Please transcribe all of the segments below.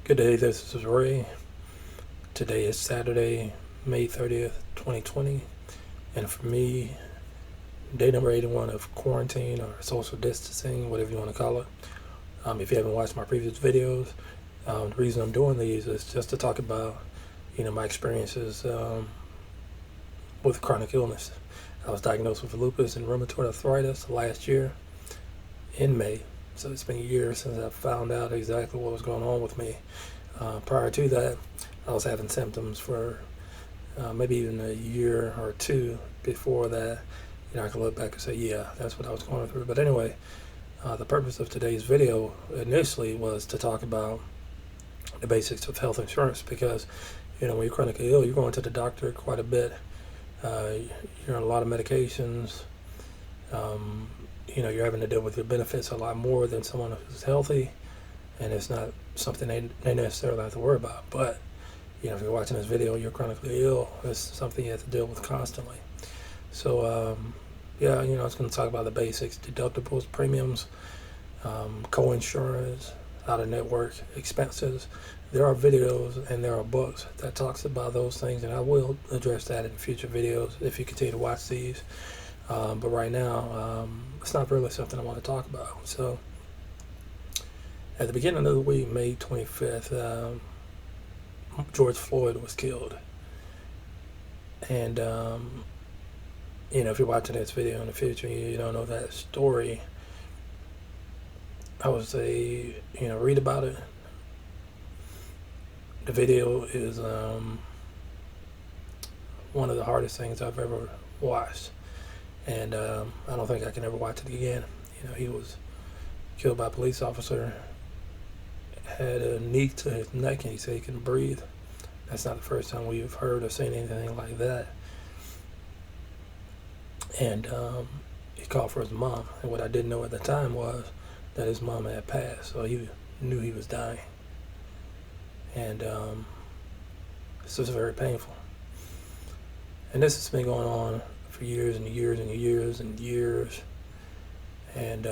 Good day, this is Ray. Today is Saturday, May 30th, 2020. And for me, day number 81 of quarantine or social distancing, whatever you want to call it. If you haven't watched my previous videos, the reason I'm doing these is just to talk about, my experiences with chronic illness. I was diagnosed with lupus and rheumatoid arthritis last year in May. So it's been a year since I found out exactly what was going on with me. Prior to that, I was having symptoms for maybe even a year or two before that. I can look back and say, yeah, that's what I was going through. But anyway, the purpose of today's video initially was to talk about the basics of health insurance because, when you're chronically ill, you're going to the doctor quite a bit. You're on a lot of medications. You're having to deal with your benefits a lot more than someone who's healthy, and it's not something they necessarily have to worry about. But, if you're watching this video and you're chronically ill, it's something you have to deal with constantly. So, I was going to talk about the basics: deductibles, premiums, co-insurance, out-of-network expenses. There are videos and there are books that talks about those things, and I will address that in future videos if you continue to watch these. But right now, it's not really something I want to talk about. So, at the beginning of the week, May 25th, George Floyd was killed. And, if you're watching this video in the future and you don't know that story, I would say, read about it. The video is one of the hardest things I've ever watched. And I don't think I can ever watch it again. He was killed by a police officer, had a knee to his neck, and he said he couldn't breathe. That's not the first time we've heard or seen anything like that. And he called for his mom. And what I didn't know at the time was that his mom had passed, so he knew he was dying. And this was very painful. And this has been going on for years and years and years and years. And,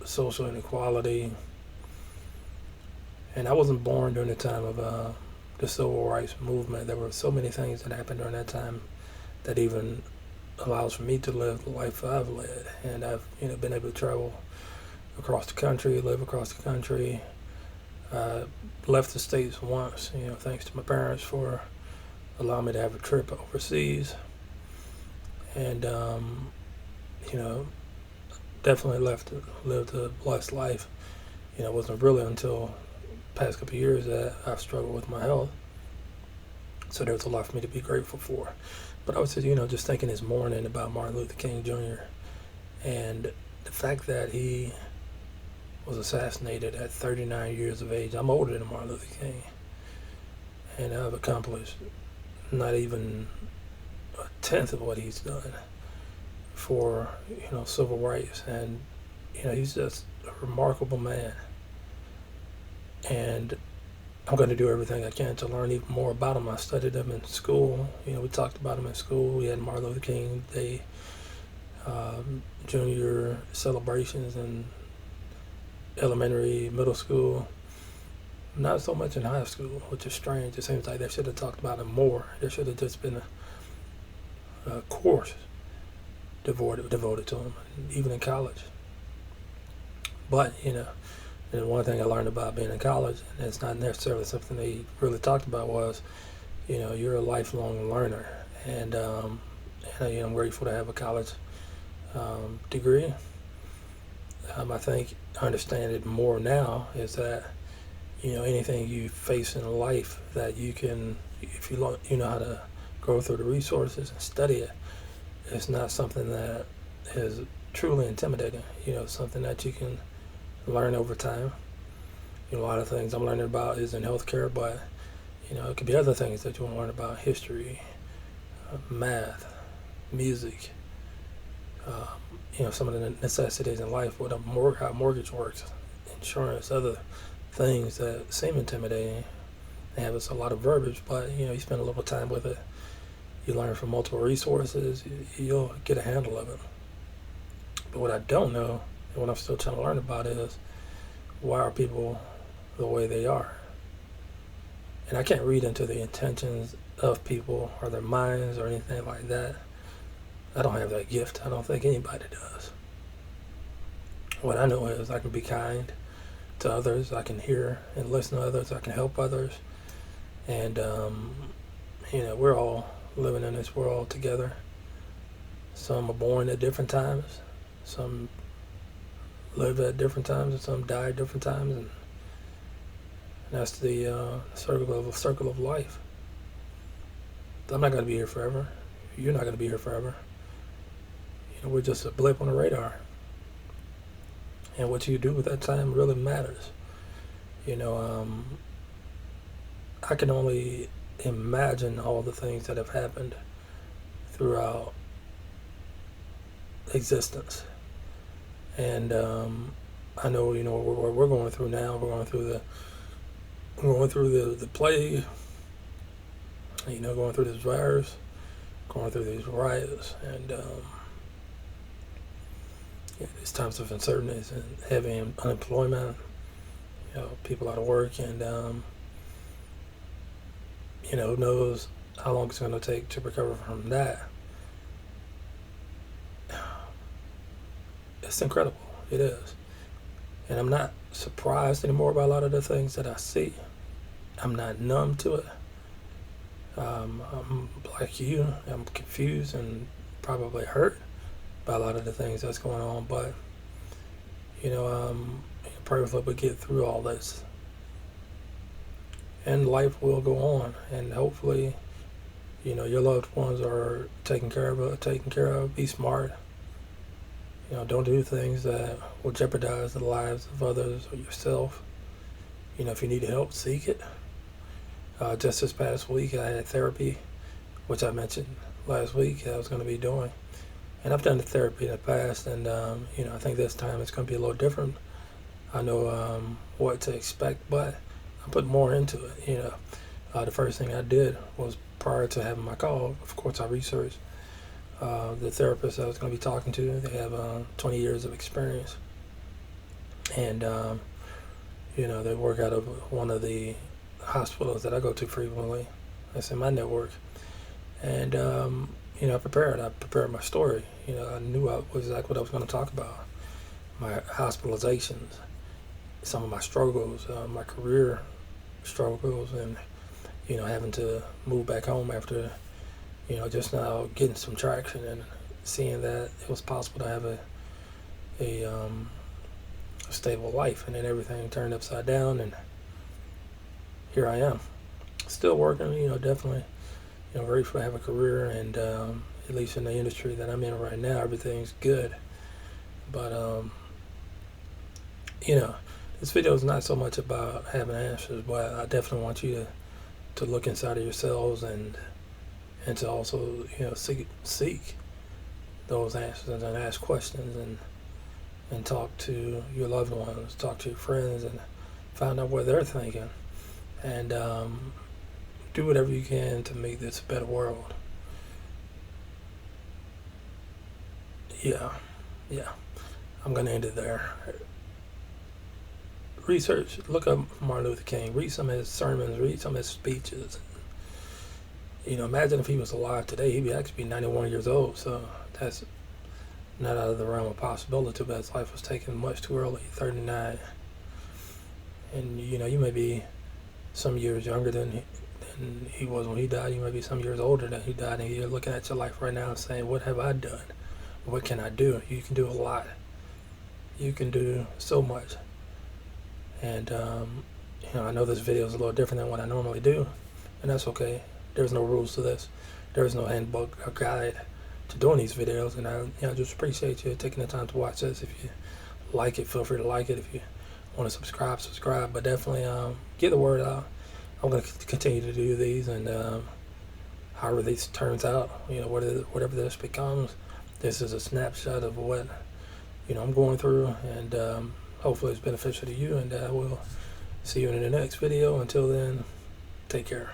social inequality. And I wasn't born during the time of the civil rights movement. There were so many things that happened during that time that even allows for me to live the life I've led. And I've, been able to travel across the country, live across the country. Left the States once, thanks to my parents for allowing me to have a trip overseas. And, definitely lived a blessed life. It wasn't really until the past couple of years that I've struggled with my health. So there's a lot for me to be grateful for. But I was just thinking this morning about Martin Luther King Jr. and the fact that he was assassinated at 39 years of age. I'm older than Martin Luther King, and I've accomplished not even a tenth of what he's done for civil rights. And he's just a remarkable man, and I'm going to do everything I can to learn even more about him. I studied him in school. We talked about him in school. We had Martin Luther King Day Junior celebrations in elementary, middle school. Not so much in high school, which is strange. It seems like they should have talked about him more. There should have just been a course devoted to him, even in college. But, and one thing I learned about being in college, and it's not necessarily something they really talked about, was, you're a lifelong learner. And, I'm grateful to have a college degree. I think I understand it more now is that, anything you face in life that you can, if you know how to go through the resources and study it, it's not something that is truly intimidating. Something that you can learn over time. A lot of things I'm learning about is in healthcare, but, it could be other things that you want to learn about: history, math, music, some of the necessities in life, how mortgage works, insurance, other things that seem intimidating. They have a lot of verbiage, but you spend a little time with it. You learn from multiple resources. You'll get a handle of it. But what I don't know, and what I'm still trying to learn about, is why are people the way they are? And I can't read into the intentions of people or their minds or anything like that. I don't have that gift. I don't think anybody does. What I know is I can be kind to others. I can hear and listen to others. I can help others. And, we're all living in this world together. Some are born at different times. Some live at different times, and some die at different times. And that's the circle of life. I'm not going to be here forever. You're not going to be here forever. We're just a blip on the radar. And what you do with that time really matters. I can only imagine all the things that have happened throughout existence. And I know, what we're going through now. We're going through the plague, going through this virus, going through these riots, and these times of uncertainty and heavy unemployment, people out of work, and who knows how long it's going to take to recover from that. It's incredible. It is. And I'm not surprised anymore by a lot of the things that I see. I'm not numb to it. I'm like you. I'm confused and probably hurt by a lot of the things that's going on. But, pray that we get through all this. And life will go on. And hopefully, your loved ones are taken care of. Be smart. Don't do things that will jeopardize the lives of others or yourself. If you need help, seek it. Just this past week, I had therapy, which I mentioned last week I was going to be doing. And I've done the therapy in the past, and, I think this time it's going to be a little different. I know what to expect, but I put more into it. The first thing I did was, prior to having my call, of course, I researched the therapist I was going to be talking to. They have 20 years of experience. And, they work out of one of the hospitals that I go to frequently. That's in my network. And, I prepared my story. I knew exactly what I was going to talk about. My hospitalizations, some of my struggles, my career struggles, and, having to move back home after, just now getting some traction and seeing that it was possible to have a stable life, and then everything turned upside down, and here I am, still working. Definitely, grateful to have a career, and at least in the industry that I'm in right now, everything's good. But this video is not so much about having answers, but I definitely want you to look inside of yourselves and to also seek those answers and ask questions and talk to your loved ones, talk to your friends, and find out what they're thinking, and do whatever you can to make this a better world. Yeah, I'm gonna end it there. Research, look up Martin Luther King, read some of his sermons, read some of his speeches. Imagine if he was alive today, he'd actually be 91 years old, so that's not out of the realm of possibility, but his life was taken much too early, 39. And, you may be some years younger than he was when he died. You may be some years older than he died, and you're looking at your life right now and saying, what have I done? What can I do? You can do a lot. You can do so much. And, I know this video is a little different than what I normally do, and that's okay. There's no rules to this. There's no handbook or guide to doing these videos, and I just appreciate you taking the time to watch this. If you like it, feel free to like it. If you want to subscribe, but definitely get the word out. I'm going to continue to do these, and however this turns out, whatever this becomes, this is a snapshot of what I'm going through, and hopefully it's beneficial to you, and I will see you in the next video. Until then, take care.